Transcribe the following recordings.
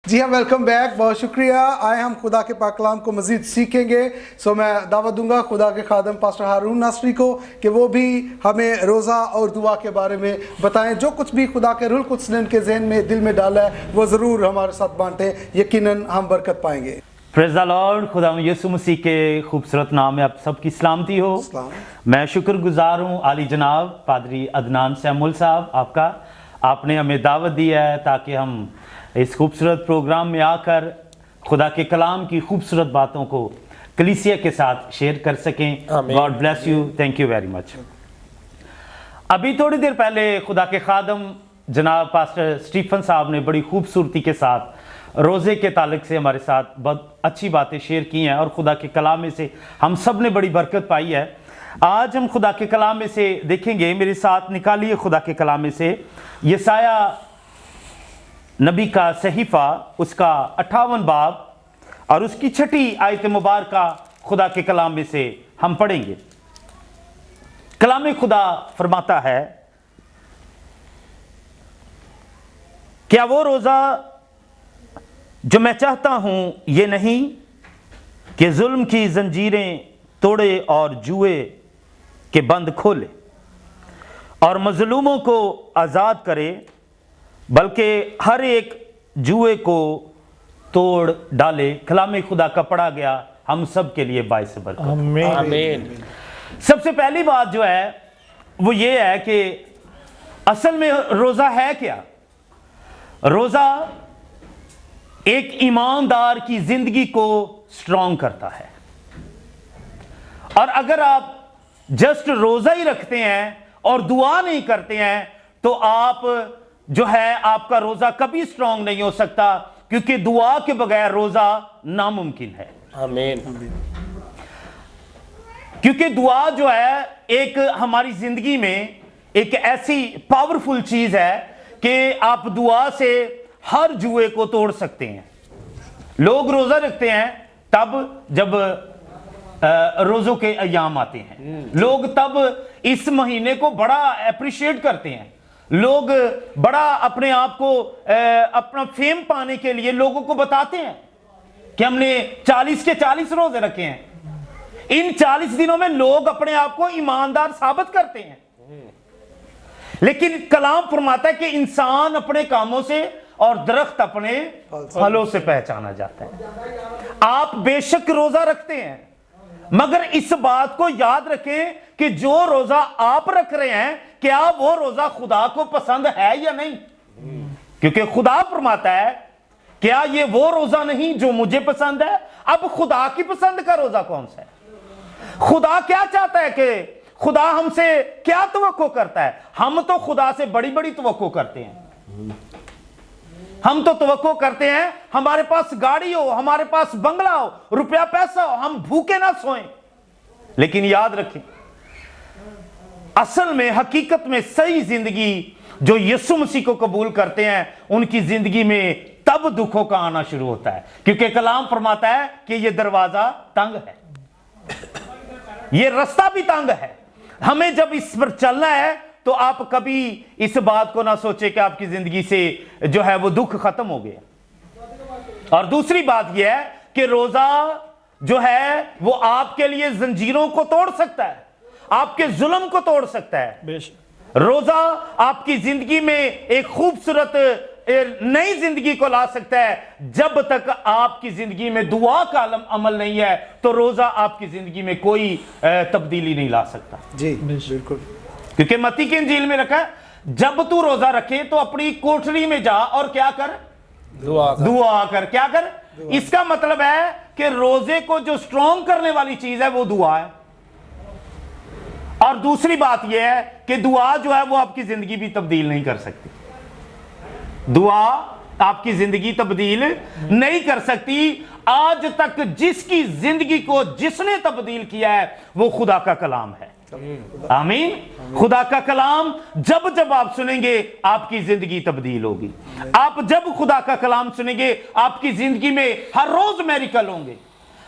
जी हाँ, welcome back, बहुत शुक्रिया। आए हम खुदा के पाक कलाम को मज़ीद सीखेंगे। सो मैं दावत दूंगा खुदा के खादम पास्टर हारून नासरी को कि वो भी हमें रोज़ा और दुआ के बारे में बताएं। जो कुछ भी खुदा के रूह कुद्स ने उनके जहन में, दिल में डाला है, वो ज़रूर हमारे साथ बांटें। यकीनन हम बरकत पाएंगे। Praise the Lord. खुदा यीशु मसीह के खूबसूरत नाम में आप सबकी सलामती हो। मैं शुक्रगुजार हूँ आली जनाब पादरी अदनान सैमुअल साहब आपका। आपने हमें दावत दी है ताकि हम इस खूबसूरत प्रोग्राम में आकर खुदा के कलाम की खूबसूरत बातों को कलीसिया के साथ शेयर कर सकें। God bless you, thank you very much. अभी थोड़ी देर पहले खुदा के खादम जनाब पास्टर स्टीफन साहब ने बड़ी खूबसूरती के साथ रोज़े के ताल्लुक से हमारे साथ बहुत अच्छी बातें शेयर की हैं और खुदा के कलाम में से हम सब ने बड़ी बरकत पाई है। आज हम खुदा के कलाम में से देखेंगे। मेरे साथ निकालिए खुदा के कलाम में से यसाया नबी का सहीफ़ा, उसका 58 बाब और उसकी 6 आयत मुबारका खुदा के कलाम में से हम पढ़ेंगे। कलाम खुदा फरमाता है, क्या वो रोज़ा जो मैं चाहता हूं ये नहीं कि जुल्म की जंजीरें तोड़े और जुए के बंद खोले और मजलूमों को आज़ाद करे, बल्कि हर एक जुए को तोड़ डाले। कलाम खुदा का पढ़ा गया हम सब के लिए बाइस बरकत। आमीन। सबसे पहली बात जो है वो ये है कि असल में रोज़ा है क्या। रोज़ा एक ईमानदार की जिंदगी को स्ट्रॉन्ग करता है। और अगर आप जस्ट रोज़ा ही रखते हैं और दुआ नहीं करते हैं तो आप जो है आपका रोज़ा कभी स्ट्रॉन्ग नहीं हो सकता, क्योंकि दुआ के बगैर रोज़ा नामुमकिन है। आमीन। क्योंकि दुआ जो है एक हमारी जिंदगी में एक ऐसी पावरफुल चीज है कि आप दुआ से हर जुए को तोड़ सकते हैं। लोग रोज़ा रखते हैं तब जब रोज़ों के अयाम आते हैं। लोग तब इस महीने को बड़ा अप्रिशिएट करते हैं। लोग बड़ा अपने आप को अपना फेम पाने के लिए लोगों को बताते हैं कि हमने 40 के 40 रोजे रखे हैं। इन 40 दिनों में लोग अपने आप को ईमानदार साबित करते हैं। लेकिन कलाम फरमाता है कि इंसान अपने कामों से और दरख्त अपने फलों से पहचाना जाता है। आप बेशक रोजा रखते हैं, मगर इस बात को याद रखें कि जो रोजा आप रख रहे हैं, क्या वो रोजा खुदा को पसंद है या नहीं। क्योंकि खुदा फरमाता है, क्या ये वो रोजा नहीं जो मुझे पसंद है। अब खुदा की पसंद का रोजा कौन सा है। खुदा क्या चाहता है कि खुदा हमसे क्या तवक्को करता है। हम तो खुदा से बड़ी बड़ी तवक्को करते हैं। हम तो तवक्को करते हैं हमारे पास गाड़ी हो, हमारे पास बंगला हो, रुपया पैसा हो, हम भूखे ना सोएं। लेकिन याद रखें, असल में हकीकत में सही जिंदगी जो यीशु मसीह को कबूल करते हैं, उनकी जिंदगी में तब दुखों का आना शुरू होता है। क्योंकि कलाम फरमाता है कि यह दरवाजा तंग है, यह रास्ता भी तंग है। हमें जब इस पर चलना है तो आप कभी इस बात को ना सोचे कि आपकी जिंदगी से जो है वो दुख खत्म हो गया। और दूसरी बात यह है कि रोजा जो है वो आपके लिए जंजीरों को तोड़ सकता है, आपके जुल्म को तोड़ सकता है। रोजा आपकी जिंदगी में एक खूबसूरत नई जिंदगी को ला सकता है। जब तक आपकी जिंदगी में दुआ का अमल नहीं है तो रोजा आपकी जिंदगी में कोई तब्दीली नहीं ला सकता। जी बिल्कुल। क्योंकि मत्ती की इंजील में रखा है, जब तू रोजा रखे तो अपनी कोठरी में जा और क्या कर, दुआ कर। क्या कर, इसका मतलब है कि रोजे को जो स्ट्रॉन्ग करने वाली चीज है वो दुआ है। और दूसरी बात यह है कि दुआ जो है वो आपकी जिंदगी भी तब्दील नहीं कर सकती। दुआ आपकी जिंदगी तब्दील नहीं कर सकती। आज तक जिसकी जिंदगी को जिसने तब्दील किया है वो खुदा का कलाम है। आमीन। खुदा का कलाम जब जब आप सुनेंगे आपकी जिंदगी तब्दील होगी। आप जब खुदा का कलाम सुनेंगे आपकी जिंदगी में हर रोज मेरिकल होंगे,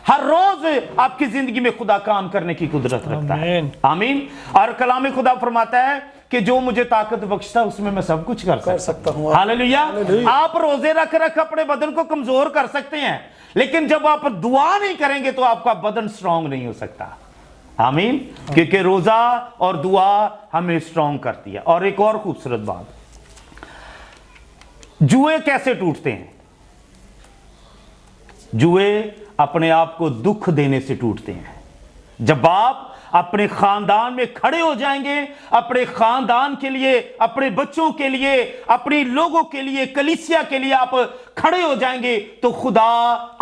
हर रोज आपकी जिंदगी में खुदा काम करने की कुदरत रखता है। आमीन। और कलाम खुदा फरमाता है कि जो मुझे ताकत बख्शता है उसमें मैं सब कुछ कर सकता हूं। हालेलुया। आप रोजे रख रख अपने बदन को कमजोर कर सकते हैं, लेकिन जब आप दुआ नहीं करेंगे तो आपका बदन स्ट्रांग नहीं हो सकता। आमीन। क्योंकि रोजा और दुआ हमें स्ट्रांग करती है। और एक और खूबसूरत बात, जुए कैसे टूटते हैं? जुए अपने आप को दुख देने से टूटते हैं। जब आप अपने खानदान में खड़े हो जाएंगे, अपने खानदान के लिए, अपने बच्चों के लिए, अपने लोगों के लिए, कलीसिया के लिए आप खड़े हो जाएंगे, तो खुदा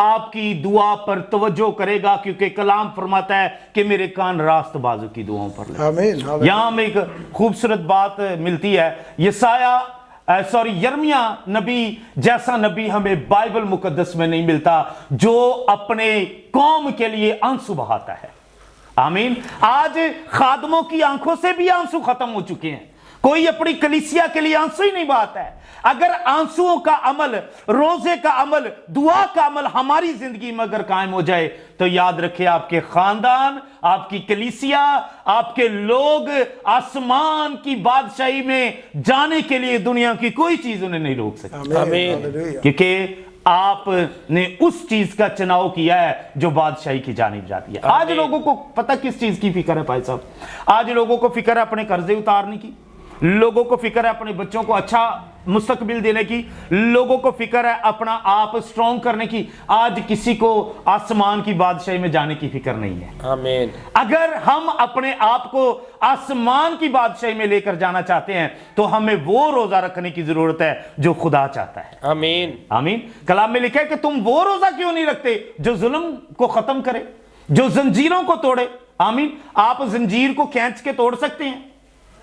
आपकी दुआ पर तवज्जो करेगा, क्योंकि कलाम फरमाता है कि मेरे कान रास्त बाजू की दुआओं पर लगे। आमीन। यहां हमें एक खूबसूरत बात मिलती है। यिर्मयाह नबी जैसा नबी हमें बाइबल मुकद्दस में नहीं मिलता, जो अपने कौम के लिए आंसू बहाता है। आमीन। आज खादमों की आंखों से भी आंसू खत्म हो चुके हैं। कोई अपनी कलीसिया के लिए आंसू ही नहीं बहाता है। अगर आंसुओं का अमल, रोजे का अमल, दुआ का अमल हमारी जिंदगी में अगर कायम हो जाए, तो याद रखिए आपके खानदान, आपकी कलीसिया, आपके लोग आसमान की बादशाही में जाने के लिए दुनिया की कोई चीज उन्हें नहीं रोक सकती। आमीन। क्योंकि आपने उस चीज का चुनाव किया है जो बादशाही की जानिब जाती है। आज लोगों को पता किस चीज की फिक्र है भाई साहब? आज लोगों को फिक्र है अपने कर्जे उतारने की, लोगों को फिक्र है अपने बच्चों को अच्छा मुस्तकबिल देने की, लोगों को फिक्र है अपना आप स्ट्रॉन्ग करने की। आज किसी को आसमान की बादशाही में जाने की फिक्र नहीं है। आमीन। अगर हम अपने आप को आसमान की बादशाही में लेकर जाना चाहते हैं, तो हमें वो रोजा रखने की जरूरत है जो खुदा चाहता है। आमीन। आमीन। कलाम में लिखा है कि तुम वो रोजा क्यों नहीं रखते जो जुल्म को खत्म करे, जो जंजीरों को तोड़े। आमीन। आप जंजीर को खींच के तोड़ सकते हैं?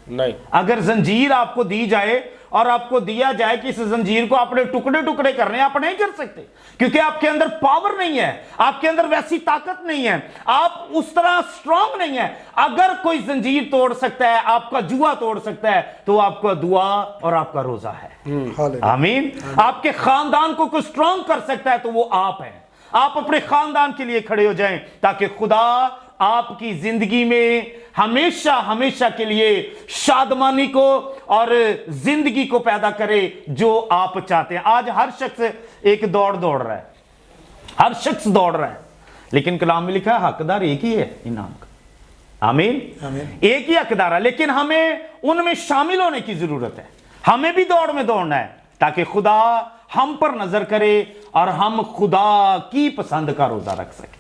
नहीं। अगर जंजीर आपको दी जाए और आपको दिया जाए कि इस जंजीर को आपने टुकड़े टुकड़े करने, आप नहीं कर सकते, क्योंकि आपके अंदर पावर नहीं है, आपके अंदर वैसी ताकत नहीं है, आप उस तरह स्ट्रांग नहीं है। अगर कोई जंजीर तोड़ सकता है, आपका जुआ तोड़ सकता है, तो आपका दुआ और आपका रोजा है। आमीन। आपके खानदान को कोई स्ट्रांग कर सकता है तो वो आप हैं। आप अपने खानदान के लिए खड़े हो जाएं, ताकि खुदा आपकी जिंदगी में हमेशा हमेशा के लिए शादमानी को और जिंदगी को पैदा करे जो आप चाहते हैं। आज हर शख्स एक दौड़ रहा है, हर शख्स दौड़ रहा है, लेकिन कलाम में लिखा है हकदार एक ही है इनाम का। आमीन। एक ही हकदार है, लेकिन हमें उनमें शामिल होने की जरूरत है। हमें भी दौड़ में दौड़ना है, ताकि खुदा हम पर नजर करे और हम खुदा की पसंद का रोजा रख सके।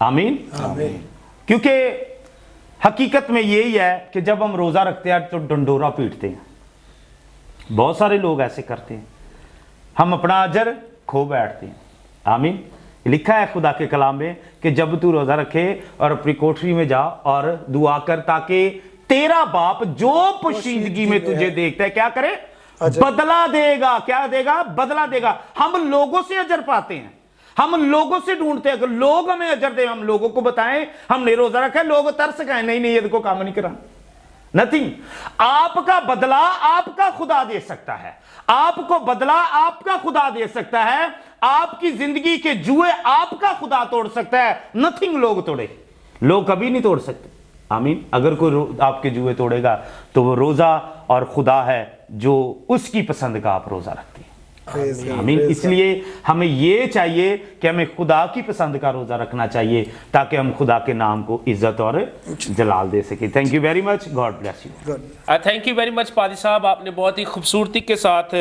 आमीन। आमीन। क्योंकि हकीकत में यही है कि जब हम रोजा रखते हैं तो डंडोरा पीटते हैं। बहुत सारे लोग ऐसे करते हैं, हम अपना अजर खो बैठते हैं। आमीन। लिखा है खुदा के कलाम में कि जब तू रोजा रखे और अपनी कोठरी में जा और दुआ कर, ताकि तेरा बाप जो पोशीदगी में तुझे देखता है क्या करे? बदला देगा। क्या देगा? बदला देगा। हम लोगों से अजर पाते हैं, हम लोगों से ढूंढते हैं। अगर लोग हमें अजर दे, हम लोगों को बताएं हमने रोजा रखा है, लोग तरस गए, नहीं ये देखो काम नहीं करा, नथिंग। आपका बदला आपका खुदा दे सकता है, आपको बदला आपका खुदा दे सकता है, आपकी जिंदगी के जुए आपका खुदा तोड़ सकता है, नथिंग लोग तोड़े, लोग कभी नहीं तोड़ सकते। आमीन। अगर कोई आपके जुए तोड़ेगा तो वो रोजा और खुदा है जो उसकी पसंद का आप रोजा रखते हैं। आमीन। इसलिए हमें यह चाहिए कि हमें खुदा की पसंद का रोजा रखना चाहिए, ताकि हम खुदा के नाम को इज्जत और जलाल दे सके। Thank you very much. God bless you. Thank you very much पादी साहब, आपने बहुत ही खूबसूरती के साथ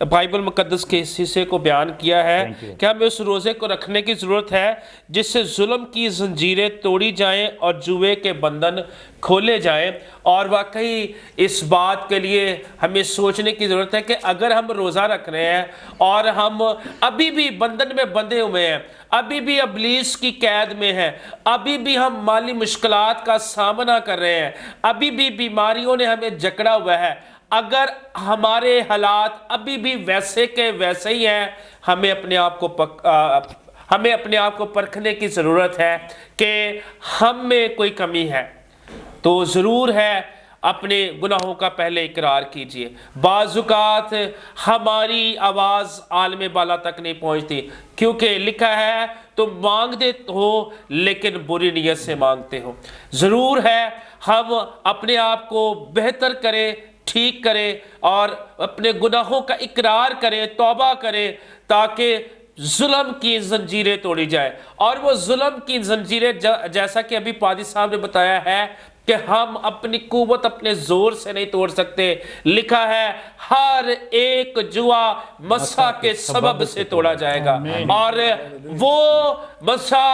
बाइबल मुकद्दस के इस हिस्से को बयान किया है कि हमें उस रोज़े को रखने की ज़रूरत है जिससे जुल्म की जंजीरें तोड़ी जाएं और जुए के बंधन खोले जाएं। और वाकई इस बात के लिए हमें सोचने की ज़रूरत है कि अगर हम रोज़ा रख रहे हैं और हम अभी भी बंधन में बंधे हुए हैं, अभी भी इब्लीस की कैद में हैं, अभी भी हम माली मुश्किलात का सामना कर रहे हैं, अभी भी बीमारियों ने हमें जकड़ा हुआ है, अगर हमारे हालात अभी भी वैसे के वैसे ही हैं, हमें अपने आप को परखने की ज़रूरत है कि हम में कोई कमी है। तो ज़रूर है, अपने गुनाहों का पहले इकरार कीजिए। बाज़ुकात हमारी आवाज़ आलम बाला तक नहीं पहुंचती, क्योंकि लिखा है तुम मांगते हो लेकिन बुरी नीयत से मांगते हो। ज़रूर है हम अपने आप को बेहतर करें, ठीक करें और अपने गुनाहों का इकरार करें, तौबा करें, ताकि जुल्म की जंजीरें तोड़ी जाए। और वो जुल्म की जंजीरें जैसा कि अभी पादी साहब ने बताया है कि हम अपनी कुव्वत अपने जोर से नहीं तोड़ सकते। लिखा है हर एक जुआ मसा के सबब से तोड़ा जाएगा, और वो मसा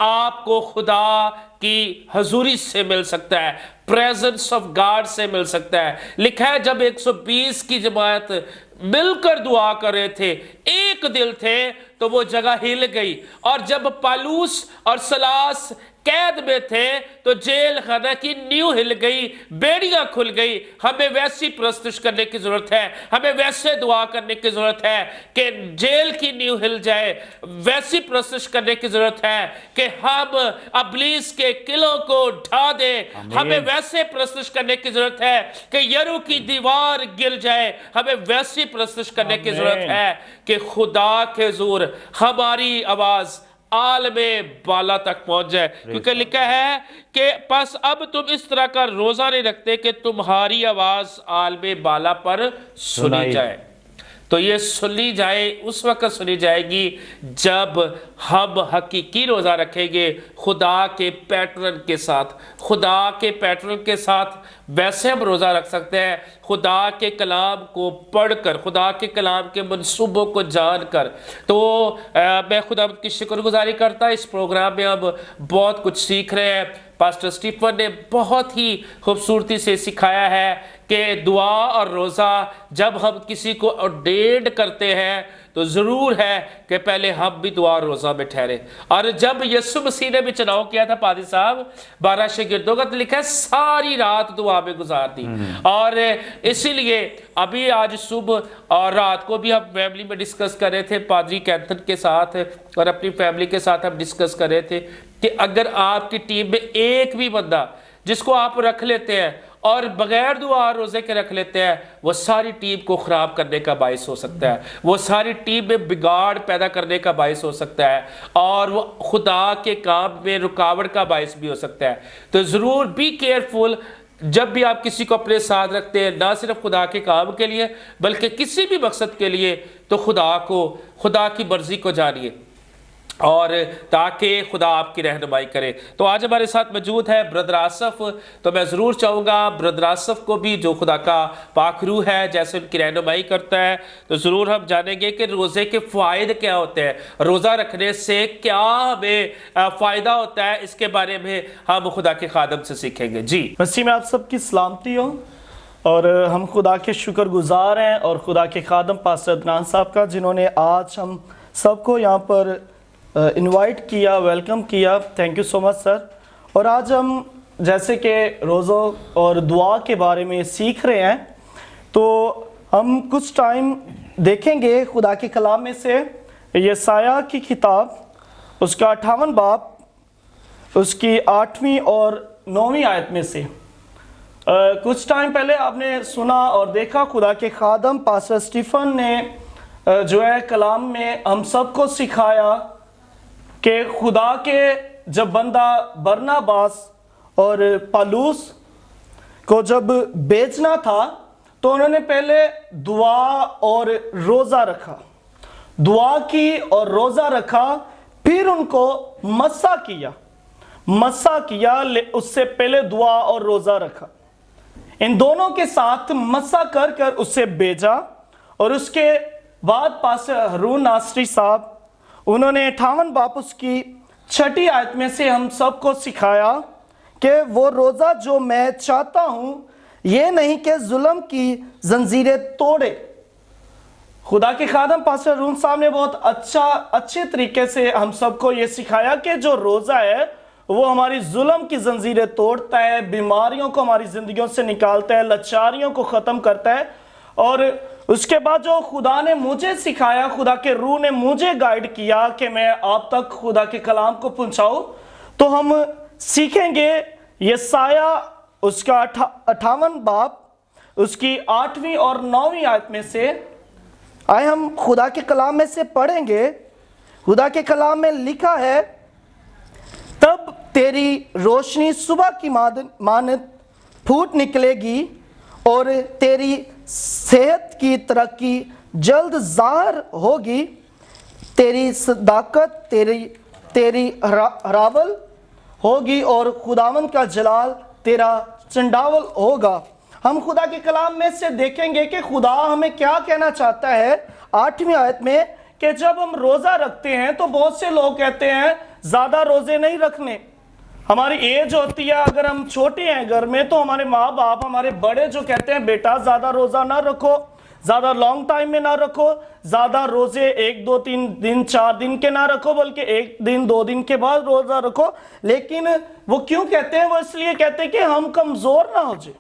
आपको खुदा की हजूरी से मिल सकता है, प्रेजेंस ऑफ गॉड से मिल सकता है। लिखा है जब 120 की जमात मिलकर दुआ कर रहे थे, एक दिल थे, तो वो जगह हिल गई। और जब पालूस और सलास कैद में थे तो जेल खाना की नींव हिल गई, बेड़ियां खुल गई। हमें वैसी प्रस्तुत करने की जरूरत है, हमें वैसे दुआ करने की जरूरत है कि जेल की नींव हिल जाए। वैसी प्रस्तुत करने की जरूरत है कि हम अबलीस के किलों को ढा दें। हमें वैसे प्रस्तुत करने की जरूरत है कि यरू की दीवार गिर जाए। हमें वैसी प्रस्तुत करने की जरूरत है कि खुदा के हुजूर हमारी आवाज आलमे बाला तक पहुंच जाए। क्योंकि लिखा है कि बस अब तुम इस तरह का रोजा नहीं रखते कि तुम्हारी आवाज आलमे बाला पर सुनी जाए। तो ये सुनी जाए उस वक्त सुनी जाएगी जब हम हकीकी रोज़ा रखेंगे खुदा के पैटर्न के साथ। खुदा के पैटर्न के साथ वैसे हम रोज़ा रख सकते हैं खुदा के कलाम को पढ़कर, खुदा के कलाम के मंसूबों को जानकर। तो मैं खुदा की शुक्रगुजारी करता, इस प्रोग्राम में हम बहुत कुछ सीख रहे हैं। पास्टर स्टीफन ने बहुत ही खूबसूरती से सिखाया है कि दुआ और रोज़ा जब हम किसी को ऑर्डेन्ड करते हैं तो ज़रूर है कि पहले हम भी दुआ और रोज़ा में ठहरे। और जब यीशु मसीह ने भी चुनाव किया था पादी साहब 12 शागिर्दों का, तो लिखा है सारी रात दुआ में गुजार दी। और इसीलिए अभी आज सुबह और रात को भी हम फैमिली में डिस्कस कर रहे थे, पादरी कैंथन के साथ और अपनी फैमिली के साथ हम डिस्कस कर रहे थे कि अगर आपकी टीम में एक भी बंदा जिसको आप रख लेते हैं और बगैर दुआ और रोज़े के रख लेते हैं, वो सारी टीम को ख़राब करने का बायस हो सकता है, वो सारी टीम में बिगाड़ पैदा करने का बायस हो सकता है, और वो खुदा के काम में रुकावट का बायस भी हो सकता है। तो ज़रूर बी केयरफुल जब भी आप किसी को अपने साथ रखते हैं, ना सिर्फ खुदा के काम के लिए बल्कि किसी भी मकसद के लिए, तो खुदा की मर्ज़ी को जानिए और ताकि खुदा आपकी रहनुमाई करे। तो आज हमारे साथ मौजूद है ब्रदर आसफ। तो मैं ज़रूर चाहूँगा ब्रदर आसफ को भी, जो खुदा का पाक रूह है, जैसे उनकी रहनुमाई करता है, तो ज़रूर हम जानेंगे कि रोज़े के फ़ायदे क्या होते हैं, रोज़ा रखने से क्या हमें फ़ायदा होता है, इसके बारे में हम खुदा के खादम से सीखेंगे। जी मसीह में आप सबकी सलामती हो, और हम खुदा के शुक्रगुजार हैं और खुदा के खादम पास्टर अदनान साहब का, जिन्होंने आज हम सबको यहाँ पर इनवाइट किया, वेलकम किया। Thank you so much sir. और आज हम जैसे कि रोज़ों और दुआ के बारे में सीख रहे हैं, तो हम कुछ टाइम देखेंगे खुदा के कलाम में से यशायाह की किताब, उसका 58 बाब, उसकी 8वीं और 9वीं आयत में से। कुछ टाइम पहले आपने सुना और देखा खुदा के खादम पास्टर स्टीफन ने जो है कलाम में हम सबको सिखाया कि खुदा के जब बंदा बरनबास और पालूस को जब बेचना था, तो उन्होंने पहले दुआ और रोज़ा रखा, दुआ की और रोज़ा रखा, फिर उनको मस्सा किया, उससे पहले दुआ और रोज़ा रखा। इन दोनों के साथ मस्सा कर उससे भेजा। और उसके बाद पास्टर हारून नासरी साहब, उन्होंने 58 बाब उसकी 6ठी आयत में से हम सबको सिखाया कि वो रोज़ा जो मैं चाहता हूँ ये नहीं कि जुल्म की जंजीरें तोड़े। खुदा के खादम पास्टर हारून साहब ने बहुत अच्छे तरीके से हम सबको ये सिखाया कि जो रोज़ा है वो हमारी जुल्म की जंजीरें तोड़ता है, बीमारियों को हमारी ज़िंदगियों से निकालता है, लाचारियों को ख़त्म करता है। और उसके बाद जो खुदा ने मुझे सिखाया, खुदा के रूह ने मुझे गाइड किया कि मैं आप तक खुदा के कलाम को पहुंचाऊं, तो हम सीखेंगे यशायाह उसका 58 बाब, उसकी 8वीं और 9वीं आयत में से। आए हम खुदा के कलाम में से पढ़ेंगे खुदा के कलाम में लिखा है, तब तेरी रोशनी सुबह की मानद फूट निकलेगी और तेरी सेहत की तरक्की जल्द ज़ाहिर होगी। तेरी सदाकत तेरी हरावल होगी और खुदावंद का जलाल तेरा चंडावल होगा। हम खुदा के कलाम में से देखेंगे कि खुदा हमें क्या कहना चाहता है 8वीं आयत में, कि जब हम रोज़ा रखते हैं तो बहुत से लोग कहते हैं ज़्यादा रोज़े नहीं रखने। हमारी एज होती है, अगर हम छोटे हैं घर में तो हमारे माँ बाप, हमारे बड़े जो कहते हैं बेटा ज़्यादा रोज़ा ना रखो, ज़्यादा लॉन्ग टाइम में ना रखो, ज़्यादा रोज़े 1 2 3 दिन 4 दिन के ना रखो, बल्कि 1 दिन 2 दिन के बाद रोज़ा रखो। लेकिन वो क्यों कहते हैं? वो इसलिए कहते हैं कि हम कमज़ोर ना हो जाए,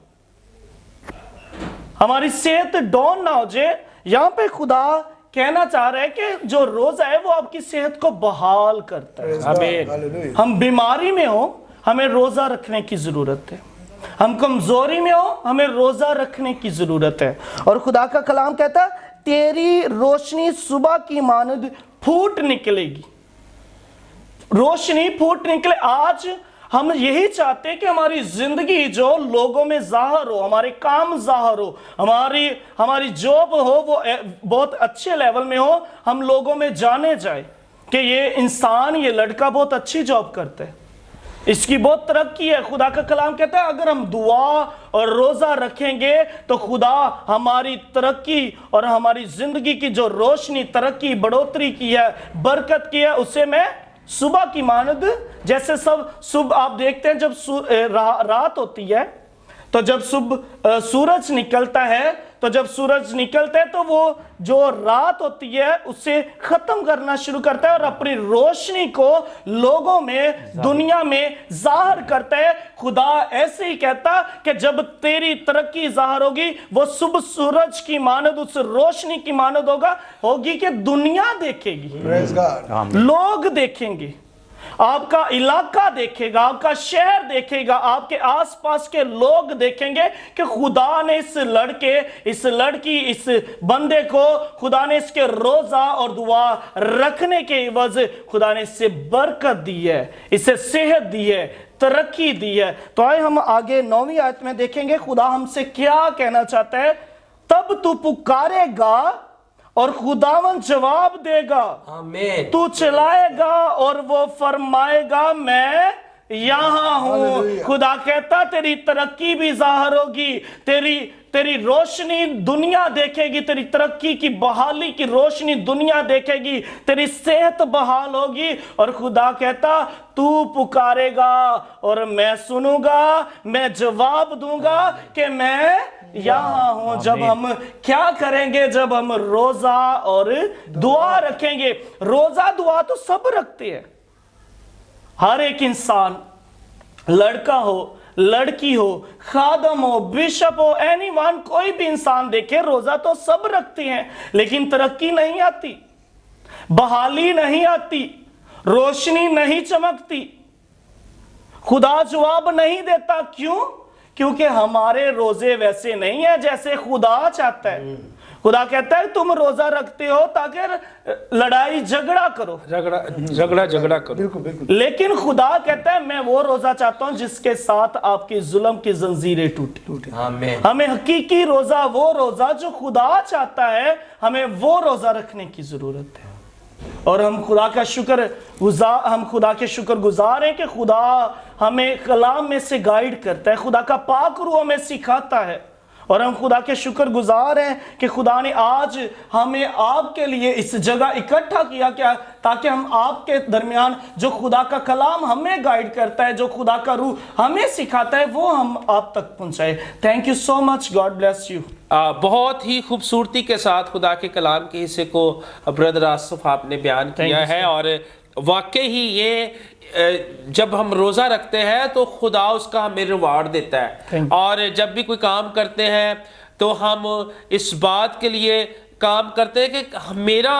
हमारी सेहत डाउन ना हो जाए। यहाँ पे खुदा कहना चाह रहा है कि जो रोज़ा है वो आपकी सेहत को बहाल करता है। आमीन। हम बीमारी में हो, हमें रोज़ा रखने की ज़रूरत है। हम कमज़ोरी में हो, हमें रोज़ा रखने की ज़रूरत है। और खुदा का कलाम कहता है, तेरी रोशनी सुबह की मानद फूट निकलेगी। रोशनी फूट निकले। आज हम यही चाहते हैं कि हमारी जिंदगी जो लोगों में जाहिर हो, हमारे काम जाहिर हो, हमारी जॉब हो वो बहुत अच्छे लेवल में हो, हम लोगों में जाने जाए कि ये इंसान, ये लड़का बहुत अच्छी जॉब करता है, इसकी बहुत तरक्की है। खुदा का कलाम कहता है अगर हम दुआ और रोज़ा रखेंगे तो खुदा हमारी तरक्की और हमारी जिंदगी की जो रोशनी, तरक्की, बढ़ोतरी की है, बरकत की है, उसे मैं सुबह की मानद, जैसे सब सुबह आप देखते हैं जब रात होती है तो जब सूरज निकलता है, तो जब सूरज निकलता है तो वो जो रात होती है उसे खत्म करना शुरू करता है और अपनी रोशनी को लोगों में, दुनिया में जाहिर करता है। खुदा ऐसे ही कहता कि जब तेरी तरक्की जाहिर होगी, वो सुबह सूरज की मानद, उस रोशनी की मानद होगी कि दुनिया देखेगी, लोग देखेंगे, आपका इलाका देखेगा, आपका शहर देखेगा, आपके आसपास के लोग देखेंगे कि खुदा ने इस लड़के, इस लड़की, इस बंदे को, खुदा ने इसके रोजा और दुआ रखने के एवज खुदा ने इससे बरकत दी है, इसे सेहत दी है, तरक्की दी है। तो आए हम आगे 9वीं आयत में देखेंगे खुदा हमसे क्या कहना चाहता है। तब तू पुकारेगा और खुदावन जवाब देगा, आमीन। तू चिल्लाएगा और वो फरमाएगा मैं यहां हूं। खुदा कहता तेरी तरक्की भी जाहिर होगी, तेरी रोशनी दुनिया देखेगी, तेरी तरक्की की बहाली की रोशनी दुनिया देखेगी, तेरी सेहत बहाल होगी। और खुदा कहता तू पुकारेगा और मैं सुनूंगा, मैं जवाब दूंगा कि मैं यहां हूं। जब हम क्या करेंगे? जब हम रोजा और दुआ रखेंगे। रोजा दुआ तो सब रखते हैं, हर एक इंसान, लड़का हो, लड़की हो, खादम हो, बिशप हो, एनीवन, कोई भी इंसान देखे रोजा तो सब रखते हैं, लेकिन तरक्की नहीं आती, बहाली नहीं आती, रोशनी नहीं चमकती, खुदा जवाब नहीं देता। क्यों? क्योंकि हमारे रोजे वैसे नहीं है जैसे खुदा चाहता है। खुदा कहता है तुम रोजा रखते हो ताकि लड़ाई झगड़ा करो, झगड़ा करो, बिल्कुल। लेकिन खुदा कहता है मैं वो रोजा चाहता हूं जिसके साथ आपकी जुल्म की जंजीरें टूटे। हमें हकीकी रोजा, वो रोजा जो खुदा चाहता है, हमें वो रोजा रखने की जरूरत है। और हम खुदा के शुक्र गुजार हैं कि खुदा हमें कलाम में से गाइड करता है, खुदा का पाक रूह हमें सिखाता है। और हम खुदा के शुक्र गुजार हैं कि खुदा ने आज हमें आपके लिए इस जगह इकट्ठा किया, क्या ताकि हम आपके दरमियान जो खुदा का कलाम हमें गाइड करता है, जो खुदा का रूह हमें सिखाता है, वो हम आप तक पहुंचाए। Thank you so much, God bless you. बहुत ही खूबसूरती के साथ खुदा के कलाम के हिस्से को ब्रदर आसिफ आपने बयान किया है। और वाकई ही ये जब हम रोज़ा रखते हैं तो खुदा उसका हमें रिवार्ड देता है। और जब भी कोई काम करते हैं तो हम इस बात के लिए काम करते हैं कि मेरा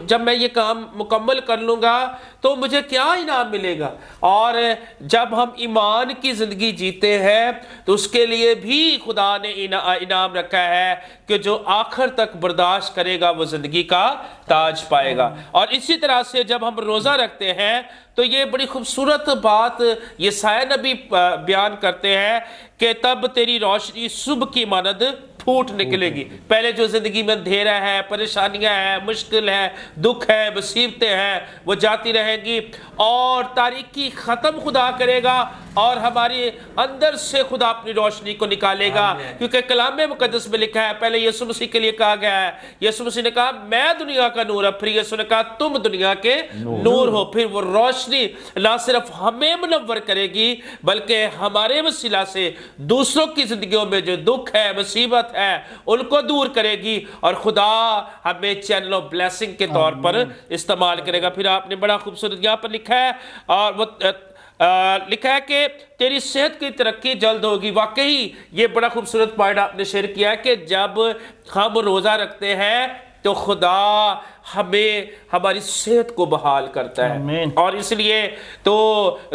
जब मैं ये काम मुकम्मल कर लूँगा तो मुझे क्या इनाम मिलेगा। और जब हम ईमान की ज़िंदगी जीते हैं तो उसके लिए भी खुदा ने इनाम रखा है कि जो आखिर तक बर्दाश्त करेगा वो ज़िंदगी का ताज पाएगा। और इसी तरह से जब हम रोज़ा रखते हैं तो ये बड़ी खूबसूरत बात यशाया नबी बयान करते हैं कि तब तेरी रोशनी सुबह की मानद फूट निकलेगी। पहले जो ज़िंदगी में अंधेरा है, परेशानियां हैं, मुश्किल है, दुख है, मुसीबतें हैं, वो जाती रहेंगी और तारीकी ख़त्म खुदा करेगा और हमारे अंदर से खुदा अपनी रोशनी को निकालेगा। क्योंकि कलाम मुकद्दस में लिखा है, पहले यीशु मसीह के लिए कहा गया है, यीशु मसीह ने कहा मैं दुनिया का नूर, फिर यीशु ने कहा तुम दुनिया के नूर हो। फिर वो रोशनी ना सिर्फ हमें मुनव्वर करेगी बल्कि हमारे वसीला से दूसरों की जिंदगियों में जो दुख है, मुसीबत है, उनको दूर करेगी और खुदा हमें चैनल ऑफ ब्लेसिंग के तौर पर इस्तेमाल करेगा। फिर आपने बड़ा खूबसूरत यहाँ पर लिखा है और वो लिखा है कि तेरी सेहत की तरक्की जल्द होगी। वाकई ये बड़ा खूबसूरत पॉइंट आपने शेयर किया है कि जब हम रोज़ा रखते हैं तो खुदा हमें हमारी सेहत को बहाल करता है। और इसलिए तो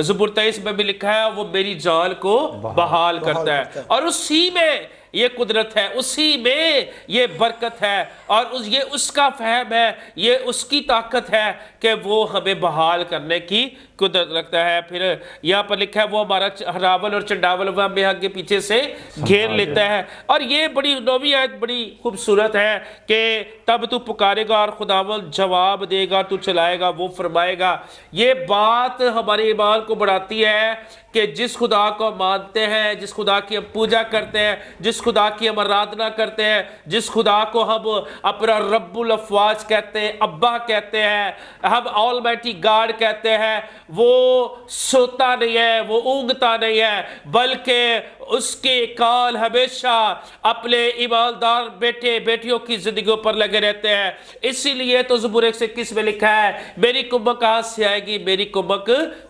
ज़बूर 23 में भी लिखा है वो मेरी जान को बहाल करता है। और उसी में ये कुदरत है, उसी में ये बरकत है और ये उसका फहम है, ये उसकी ताकत है कि वो हमें बहाल करने की कुदरत रखता है। फिर यहाँ पर लिखा है वो हमारा हरावल और चंडावल वो हमें आगे पीछे से घेर लेता है। और ये बड़ी 9वीं आयत बड़ी खूबसूरत है कि तब तू पुकारेगा और खुदावंद जवाब देगा, तू चलाएगा वो फरमाएगा। ये बात हमारे ईमान को बढ़ाती है कि जिस खुदा को मानते हैं, जिस खुदा की हम पूजा करते हैं, जिस खुदा की हम आराधना करते हैं, जिस खुदा को हम अपना रब्बुल अफवाज कहते हैं, अब्बा कहते हैं, हम ऑलमाइटी गॉड कहते हैं, वो सोता नहीं है, वो ऊँगता नहीं है, बल्कि उसके काल हमेशा अपने ईमानदार बेटे बेटियों की जिंदगियों पर लगे रहते हैं। इसीलिए तो ज़बूर 121 में लिखा है मेरी कुमक कहाँ से आएगी, मेरी कुमक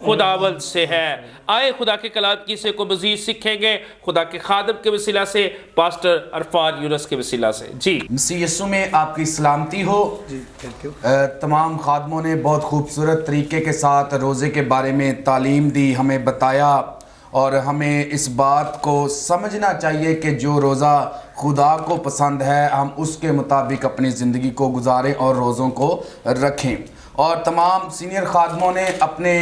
खुदावंद से है। आए खुदा के कलाम की से को मजीद सीखेंगे खुदा के खादम के वसीला से, पास्टर अरफान यूनुस के वसीला से। जी मसीह यीशु में आपकी सलामती हो। तमाम खादमों ने बहुत खूबसूरत तरीके के साथ रोज़े के बारे में तालीम दी, हमें बताया और हमें इस बात को समझना चाहिए कि जो रोज़ा खुदा को पसंद है हम उसके मुताबिक अपनी ज़िंदगी को गुजारें और रोज़ों को रखें। और तमाम सीनियर खादमों ने अपने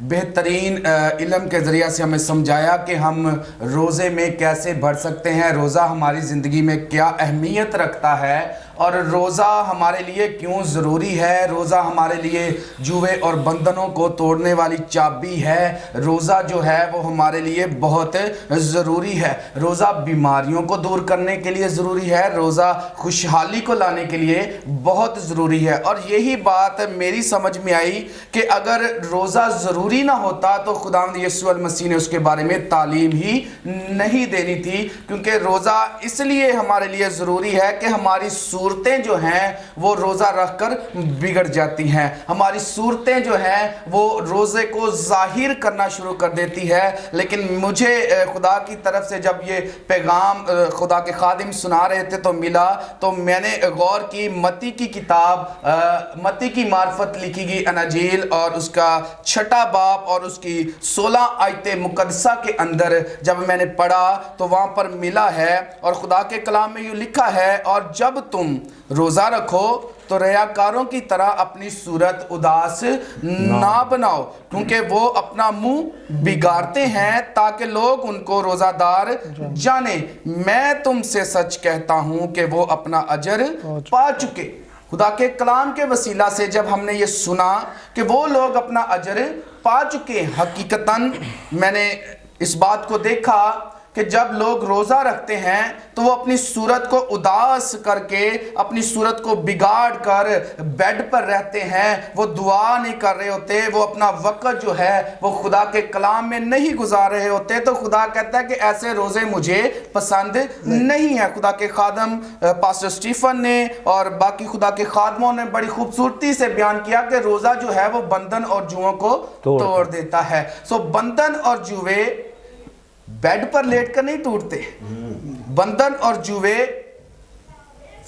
बेहतरीन इल्म के ज़रिए से हमें समझाया कि हम रोज़े में कैसे बढ़ सकते हैं, रोज़ा हमारी ज़िंदगी में क्या अहमियत रखता है और रोज़ा हमारे लिए क्यों ज़रूरी है। रोज़ा हमारे लिए जुए और बंधनों को तोड़ने वाली चाबी है। रोज़ा जो है वो हमारे लिए बहुत ज़रूरी है। रोज़ा बीमारियों को दूर करने के लिए ज़रूरी है। रोज़ा खुशहाली को लाने के लिए बहुत ज़रूरी है। और यही बात मेरी समझ में आई कि अगर रोज़ा ज़रूरी ना होता तो खुदावंद यीशु अल मसीह ने उसके बारे में तालीम ही नहीं देनी थी, क्योंकि रोज़ा इसलिए हमारे लिए ज़रूरी है कि हमारी सूरतें जो हैं वो रोज़ा रख कर बिगड़ जाती हैं। हमारी सूरतें जो हैं वो रोज़े को ज़ाहिर करना शुरू कर देती है। लेकिन मुझे खुदा की तरफ से जब ये पैगाम खुदा के खादिम सुना रहे थे तो मिला, तो मैंने गौर की मत्ती की किताब मत्ती की मार्फत लिखी गई अनाजील और उसका 6 बाब और उसकी 16 आयते मुकद्दसा के अंदर जब मैंने पढ़ा तो वहाँ पर मिला है और खुदा के कलाम में यूँ लिखा है और जब तुम रोज़ा रखो तो रियाकारों की तरह अपनी सूरत उदास ना बनाओ, क्योंकि वो अपना मुंह बिगाड़ते हैं ताकि लोग उनको रोज़ादार जाने। मैं तुमसे सच कहता हूँ कि वो अपना अजर पा चुके। खुदा के कलाम के वसीला से जब हमने ये सुना कि वो लोग अपना अजर पा चुके, हकीकतन मैंने इस बात को देखा कि जब लोग रोज़ा रखते हैं तो वो अपनी सूरत को उदास करके, अपनी सूरत को बिगाड़ कर बेड पर रहते हैं। वो दुआ नहीं कर रहे होते, वो अपना वक़्त जो है वो खुदा के कलाम में नहीं गुजार रहे होते। तो खुदा कहता है कि ऐसे रोज़े मुझे पसंद नहीं है। खुदा के खादम पास्टर स्टीफन ने और बाकी खुदा के खादमों ने बड़ी खूबसूरती से बयान किया कि रोज़ा जो है वो बंधन और जुओं को तोड़ देता है। सो बंधन और जुए बेड पर लेट कर नहीं टूटते, बंधन और जुए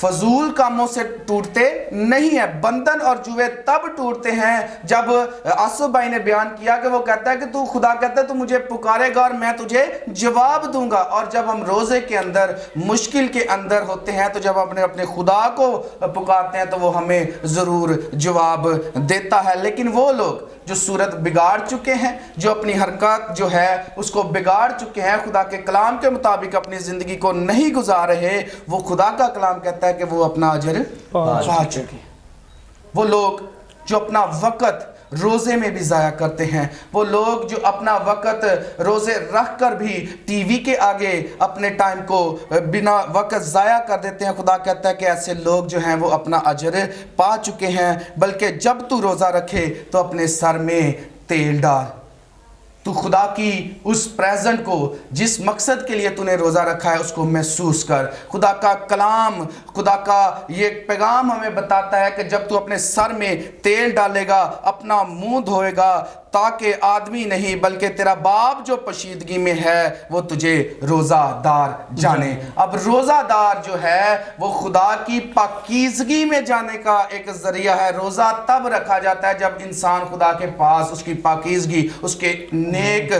فضول کاموں سے ٹوٹتے نہیں ہیں. بندھن اور جوے تب ٹوٹتے ہیں جب آصف بھائی نے بیان کیا کہ وہ کہتا ہے کہ تو خدا کہتا ہے تو مجھے پکارے گا اور میں تجھے جواب دوں گا. اور جب ہم روزے کے اندر مشکل کے اندر ہوتے ہیں تو جب ہم اپنے خدا کو پکارتے ہیں تو وہ ہمیں ضرور جواب دیتا ہے. لیکن وہ لوگ جو صورت بگاڑ چکے ہیں, جو اپنی حرکات جو ہے اس کو بگاڑ چکے ہیں, خدا کے کلام کے مطابق اپنی زندگی کو نہیں گزار رہے, وہ خدا کا کلام کہتا ہے کہ وہ اپنا اجر پا چکے. وہ لوگ جو اپنا وقت روزے میں بھی ضائع کرتے ہیں, وہ لوگ جو اپنا وقت روزے رکھ کر بھی ٹی وی کے آگے اپنے ٹائم کو بنا وقت ضائع کر دیتے ہیں, خدا کہتا ہے کہ ایسے لوگ جو ہیں وہ اپنا اجر پا چکے ہیں. بلکہ جب تو روزہ رکھے تو اپنے سر میں تیل ڈال. تو خدا کی اس پریزنٹ کو, جس مقصد کے لیے تو نے روزہ رکھا ہے, اس کو محسوس کر. خدا کا کلام, خدا کا یہ پیغام ہمیں بتاتا ہے کہ جب تو اپنے سر میں تیل ڈالے گا, اپنا منہ دھوئے گا, تاکہ آدمی نہیں بلکہ تیرا باپ جو پشیدگی میں ہے وہ تجھے روزہ دار جانے. اب روزہ دار جو ہے وہ خدا کی پاکیزگی میں جانے کا ایک ذریعہ ہے. روزہ تب رکھا جاتا ہے جب انسان خدا کے پاس اس کی پاکیزگی, اس کے نیک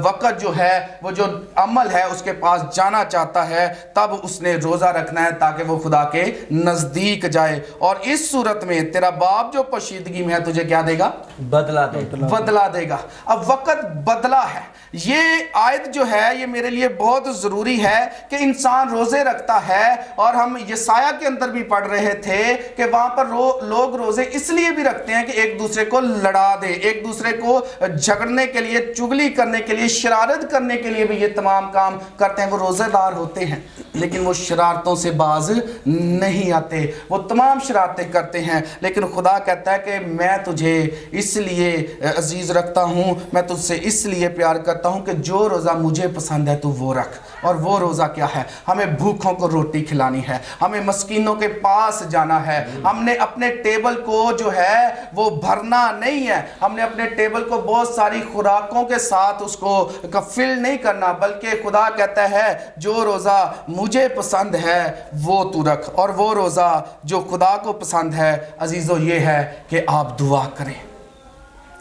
وقت جو ہے, وہ جو عمل ہے اس کے پاس جانا چاہتا ہے, تب اس نے روزہ رکھنا ہے تاکہ وہ خدا کے نزدیک جائے. اور اس صورت میں تیرا باپ جو پشیدگی میں ہے تجھے کیا دے گا؟ بدلا دے گا. اب وقت بدلا ہے. یہ آیت جو ہے یہ میرے لیے بہت ضروری ہے کہ انسان روزے رکھتا ہے, اور ہم یسایہ کے اندر بھی پڑھ رہے تھے کہ وہاں پر لوگ روزے اس لیے بھی رکھتے ہیں کہ ایک دوسرے کو لڑا دے, ایک دوسرے کو جھگڑنے کے لیے, چگلی کرنے کے لیے, شرارت کرنے کے لیے بھی یہ تمام کام کرتے ہیں. وہ روزے دار ہوتے ہیں لیکن وہ شرارتوں سے باز نہیں آتے, وہ تمام شرارتیں کرتے ہیں. لیکن خدا کہتا ہے کہ میں تجھے اس لیے عزیز رکھتا ہوں, میں تجھ سے اس لیے پیار کرتا ہوں کہ جو روزہ مجھے پسند ہے تو وہ رکھ. اور وہ روزہ کیا ہے؟ ہمیں بھوکھوں کو روٹی کھلانی ہے, ہمیں مسکینوں کے پاس جانا ہے, ہم نے اپنے ٹیبل کو جو ہے وہ بھرنا نہیں ہے, ہم نے اپنے ٹیبل کو بہت ساری خوراکوں کے ساتھ اس کو فل نہیں کرنا, بلکہ خدا کہتا ہے جو روزہ مجھے پسند ہے وہ تو رکھ. اور وہ روزہ جو خدا کو پسند ہے عزیزو یہ ہے کہ آپ دعا کریں,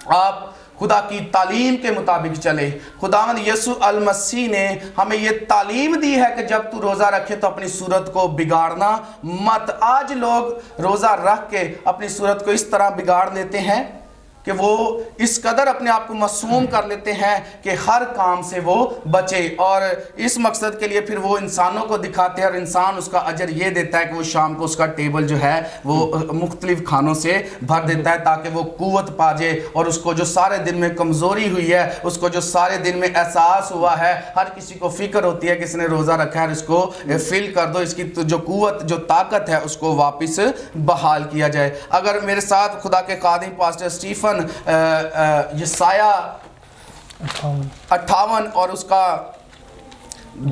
آپ خدا کی تعلیم کے مطابق چلے. خداوند یسوع المسیح نے ہمیں یہ تعلیم دی ہے کہ جب تو روزہ رکھے تو اپنی صورت کو بگاڑنا مت. آج لوگ روزہ رکھ کے اپنی صورت کو اس طرح بگاڑ لیتے ہیں کہ وہ اس قدر اپنے آپ کو معصوم کر لیتے ہیں کہ ہر کام سے وہ بچے, اور اس مقصد کے لیے پھر وہ انسانوں کو دکھاتے ہیں, اور انسان اس کا اجر یہ دیتا ہے کہ وہ شام کو اس کا ٹیبل جو ہے وہ مختلف کھانوں سے بھر دیتا ہے تاکہ وہ قوت پا جائے, اور اس کو جو سارے دن میں کمزوری ہوئی ہے, اس کو جو سارے دن میں احساس ہوا ہے, ہر کسی کو فکر ہوتی ہے کہ اس نے روزہ رکھا ہے اور اس کو فل کر دو, اس کی جو قوت جو طاقت ہے اس کو واپس بحال کیا جائے. اگر میرے ساتھ خدا کے خادم پاسٹر اسٹیفن یسایہ 58 اور اس کا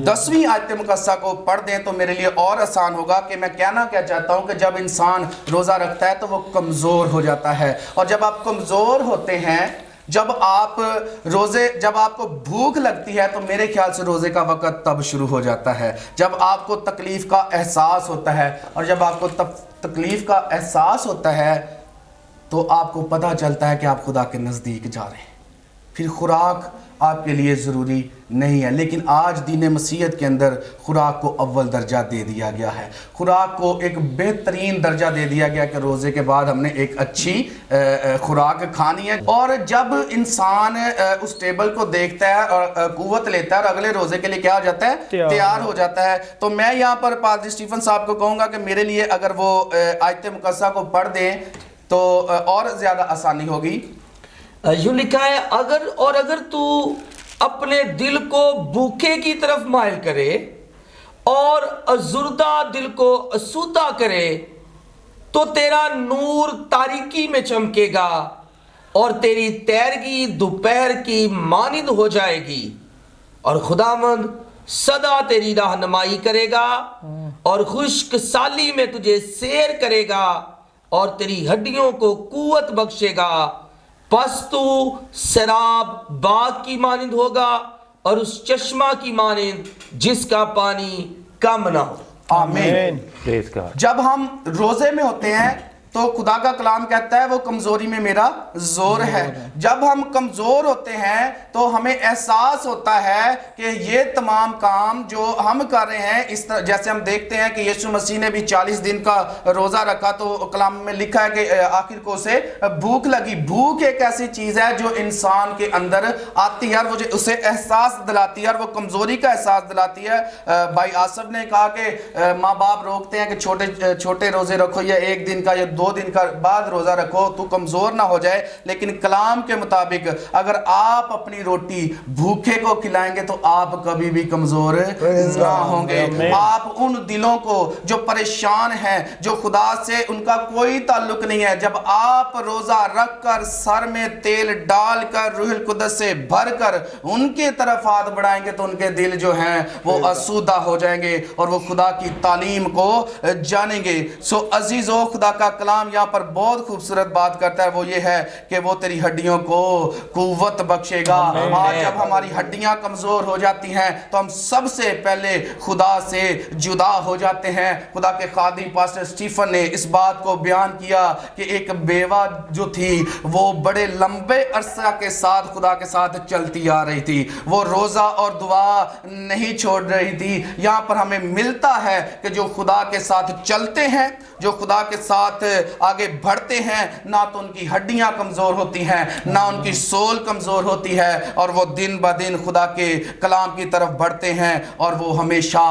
10ویں آیت مقدسہ کو پڑھ دیں تو میرے لیے اور آسان ہوگا کہ میں کہنا کیا چاہتا ہوں کہ جب انسان روزہ رکھتا ہے تو وہ کمزور ہو جاتا ہے, اور جب آپ کمزور ہوتے ہیں, جب آپ کو بھوک لگتی ہے تو میرے خیال سے روزے کا وقت تب شروع ہو جاتا ہے جب آپ کو تکلیف کا احساس ہوتا ہے. اور جب آپ کو تکلیف کا احساس ہوتا ہے تو آپ کو پتہ چلتا ہے کہ آپ خدا کے نزدیک جا رہے ہیں. پھر خوراک آپ کے لیے ضروری نہیں ہے, لیکن آج دین مسیحیت کے اندر خوراک کو اول درجہ دے دیا گیا ہے, خوراک کو ایک بہترین درجہ دے دیا گیا کہ روزے کے بعد ہم نے ایک اچھی خوراک کھانی ہے. اور جب انسان اس ٹیبل کو دیکھتا ہے اور قوت لیتا ہے اور اگلے روزے کے لیے کیا ہو جاتا ہے, تیار ہو جاتا ہے. تو میں یہاں پر پادری اسٹیفن صاحب کو کہوں گا کہ میرے لیے اگر وہ آیت مقدسہ کو پڑھ دیں تو اور زیادہ آسانی ہوگی. یوں لکھا ہے, اگر تو اپنے دل کو بھوکے کی طرف مائل کرے اور ازردہ دل کو اسودہ کرے تو تیرا نور تاریکی میں چمکے گا اور تیری تیرگی دوپہر کی مانند ہو جائے گی, اور خداوند سدا تیری رہنمائی کرے گا اور خشک سالی میں تجھے سیر کرے گا اور تیری ہڈیوں کو قوت بخشے گا. پس تو سراب باغ کی مانند ہوگا اور اس چشمہ کی مانند جس کا پانی کم نہ ہو. आमीन। Praise God. जब हम रोजे में होते हैं तो खुदा का कलाम कहता है वो कमजोरी में मेरा जोर है। जब हम कमजोर होते हैं तो हमें एहसास होता है कि ये तमाम काम जो हम कर रहे हैं, इस तरह जैसे हम देखते हैं कि यीशु मसीह ने भी 40 दिन का रोजा रखा, तो कलाम में लिखा है कि आखिर को उसे भूख लगी। भूख एक ऐसी चीज है जो इंसान के अंदर आती है और वो उसे एहसास दिलाती है और वो कमजोरी का एहसास दिलाती है। भाई आसफ ने कहा कि माँ बाप रोकते हैं कि छोटे छोटे रोजे रखो, या एक दिन का या 2 दिन का बाद रोजा रखो, तू कमजोर ना हो जाए। लेकिन कलाम के मुताबिक अगर आप अपनी रोटी भूखे को खिलाएंगे तो आप कभी भी कमजोर ना होंगे। आप उन दिलों को जो परेशान हैं, जो खुदा से उनका कोई ताल्लुक नहीं है, जब आप रोजा रखकर सर में तेल डालकर रूहुल कुद्दस से भरकर उनके तरफ हाथ बढ़ाएंगे तो उनके दिल जो हैं वो आसूदा हो जाएंगे और वो खुदा की तालीम को जानेंगे। सो अजीजों, खुदा का कलाम यहाँ पर बहुत खूबसूरत बात करता है, वो ये है कि वो तेरी हड्डियों को कुव्वत बख्शेगा। आज जब हमारी हड्डियां कमजोर हो जाती हैं तो हम सबसे पहले खुदा से जुदा हो जाते हैं। खुदा के खादिम पास्टर स्टीफन ने इस बात को बयान किया कि एक बेवा जो थी वो बड़े लंबे अरसा के साथ खुदा के साथ चलती आ रही थी, वो रोजा और दुआ नहीं छोड़ रही थी। यहाँ पर हमें मिलता है कि जो खुदा के साथ चलते हैं, जो खुदा के साथ आगे बढ़ते हैं, ना तो उनकी हड्डियां कमजोर होती हैं, ना उनकी सोल कमजोर होती है, और वो दिन ब दिन खुदा के कलाम की तरफ बढ़ते हैं और वो हमेशा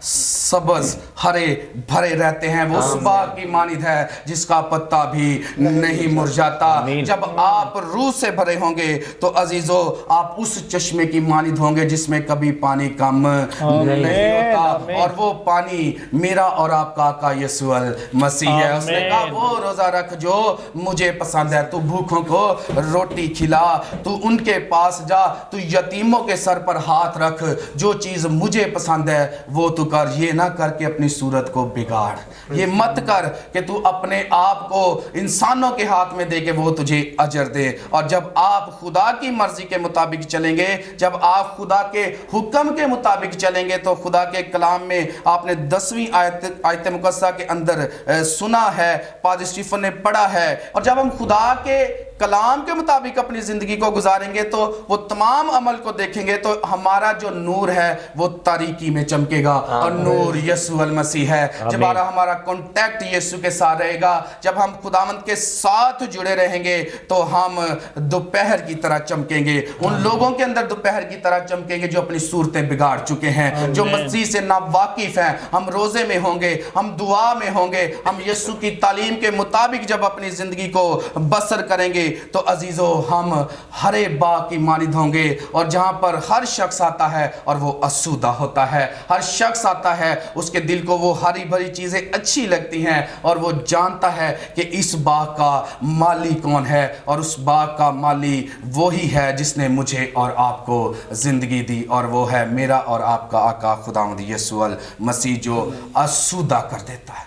सब्ज हरे भरे रहते हैं। वो उस बाग की मानिद है जिसका पत्ता भी नहीं मुरझाता। जब आप रूह से भरे होंगे तो अजीजों, आप उस चश्मे की मानिद होंगे जिसमें कभी पानी कम नहीं होता, और वो पानी मेरा और आपका आका यीशु मसीह है। उसने कहा वो रोजा रख जो मुझे पसंद है, तू भूखों को रोटी खिला, तू उनके पास जा, तू यतीमों के सर पर हाथ रख, जो चीज मुझे पसंद है वो तू कर। ये ना करके अपनी सूरत को बिगाड़, ये मत कर कि तू अपने आप को इंसानों के हाथ में दे के वो तुझे अजर दे। और जब आप खुदा की मर्जी के मुताबिक चलेंगे, जब आप खुदा के हुक्म के मुताबिक चलेंगे, तो खुदा के कलाम में आपने 10वीं आयत मुकद्दसा के अंदर सुना है, पादरी स्टीफन ने पढ़ा है। और जब हम खुदा के कलाम के मुताबिक अपनी जिंदगी को गुजारेंगे तो वो तमाम अमल को देखेंगे तो हमारा जो नूर है वो तारीकी में चमकेगा, और नूर यीशु अल मसीह है। जब हमारा कांटेक्ट यीशु के साथ रहेगा, जब हम खुदावंद के साथ जुड़े रहेंगे तो हम दोपहर की तरह चमकेंगे। उन लोगों के अंदर दोपहर की तरह चमकेंगे जो अपनी सूरतें बिगाड़ चुके हैं, जो मसीह से नावाकिफ हैं। हम रोजे में होंगे, हम दुआ में होंगे, हम यीशु की तालीम के मुताबिक जब अपनी जिंदगी को बसर करेंगे तो अजीजों, हम हरे बाग की मानिद होंगे। और जहां पर हर शख्स आता है और वो आसूदा होता है, हर शख्स आता है उसके दिल को वो हरी भरी चीजें अच्छी लगती हैं, और वो जानता है कि इस बाग का माली कौन है, और उस बाग का माली वही है जिसने मुझे और आपको जिंदगी दी, और वो है मेरा और आपका आका खुदावंद यीशु अल मसीह, जो आसूदा कर देता है।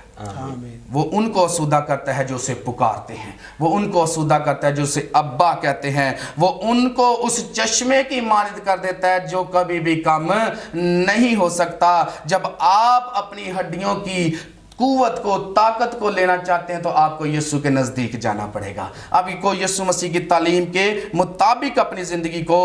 वो उनको आसूदा करता है जो उसे पुकारते हैं, वो उनको आसूदा करता है जो उसे अब्बा कहते हैं, वो उनको उस चश्मे की मानिद कर देता है जो कभी भी कम नहीं हो सकता। जब आप अपनी हड्डियों की कुव्वत को, ताकत को लेना चाहते हैं तो आपको यीशु के नज़दीक जाना पड़ेगा। आपको यीशु मसीह की तालीम के मुताबिक अपनी ज़िंदगी को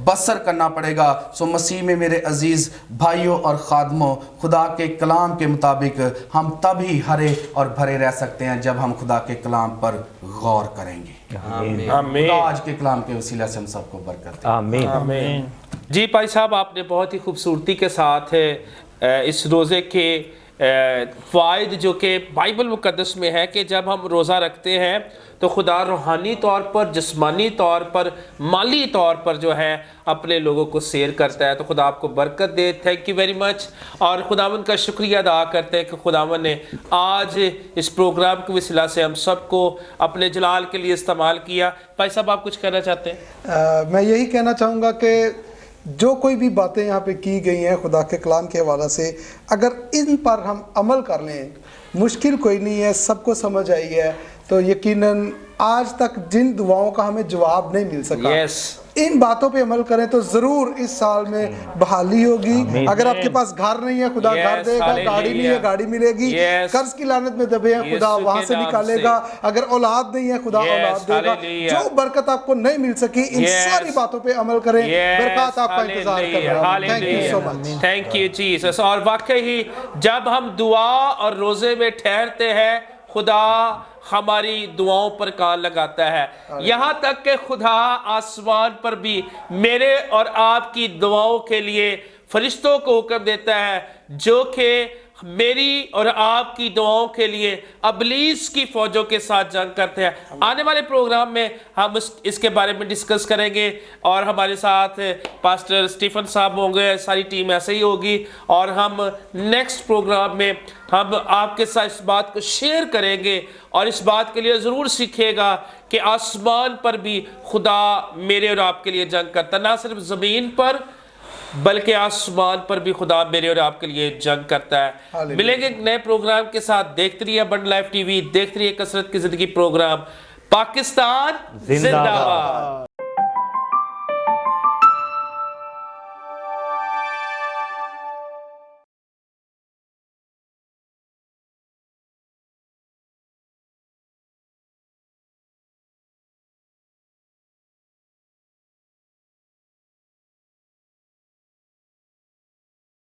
बसर करना पड़ेगा। सो मसीह में मेरे अजीज़ भाइयों और खादमों, खुदा के कलाम के मुताबिक हम तभी हरे और भरे रह सकते हैं जब हम खुदा के कलाम पर गौर करेंगे। आमीन। आज के कलाम के वसीला से हम सबको बरकत दें। आमीन। आमीन। जी भाई साहब, आपने बहुत ही खूबसूरती के साथ इस रोज़े के फ़ायद जो कि बाइबल मुक़द्दस में है कि जब हम रोज़ा रखते हैं तो खुदा रूहानी तौर पर, जिस्मानी तौर पर, माली तौर पर जो है अपने लोगों को सेर करता है। तो खुदा आपको बरकत दे। Thank you very much. और खुदावन का शुक्रिया अदा करते हैं कि खुदावन ने आज इस प्रोग्राम के वसीला से हम सबको अपने जलाल के लिए इस्तेमाल किया। भाई साहब, आप कुछ कहना चाहते हैं? मैं यही कहना चाहूँगा कि जो कोई भी बातें यहाँ पे की गई हैं खुदा के कलाम के हवाला से, अगर इन पर हम अमल कर लें, मुश्किल कोई नहीं है, सबको समझ आई है, तो यकीनन आज तक जिन दुआओं का हमें जवाब नहीं मिल सका, इन बातों पे अमल करें तो जरूर इस साल में बहाली होगी। अगर आपके पास घर नहीं है, खुदा घर देगा, गाड़ी नहीं है, गाड़ी मिलेगी, कर्ज की लानत में दबे हैं, खुदा वहां से निकालेगा, अगर औलाद नहीं है, खुदा औलाद देगा। जो बरकत आपको नहीं मिल सकी, इन सारी बातों पे अमल करें, बरकत आपका इंतजार कर रहा है। Thank you so much. Thank you Jesus. और वाकई ही जब हम दुआ और रोजे में ठहरते हैं, खुदा हमारी दुआओं पर कान लगाता है। यहाँ तक कि खुदा आसमान पर भी मेरे और आपकी दुआओं के लिए फरिश्तों को हुक्म देता है, जो कि मेरी और आपकी दुआओं के लिए अबलीस की फौजों के साथ जंग करते हैं। आने वाले प्रोग्राम में हम इसके बारे में डिस्कस करेंगे और हमारे साथ पास्टर स्टीफन साहब होंगे, सारी टीम ऐसे ही होगी और हम नेक्स्ट प्रोग्राम में हम आपके साथ इस बात को शेयर करेंगे और इस बात के लिए ज़रूर सीखिएगा कि आसमान पर भी खुदा मेरे और आपके लिए जंग करता है, ना सिर्फ ज़मीन पर बल्कि आसमान पर भी खुदा मेरे और आपके लिए जंग करता है। मिलेंगे नए प्रोग्राम के साथ। देखते रहिए बंड लाइव टीवी, देखते रहिए कसरत की जिंदगी प्रोग्राम। पाकिस्तान जिंदाबाद।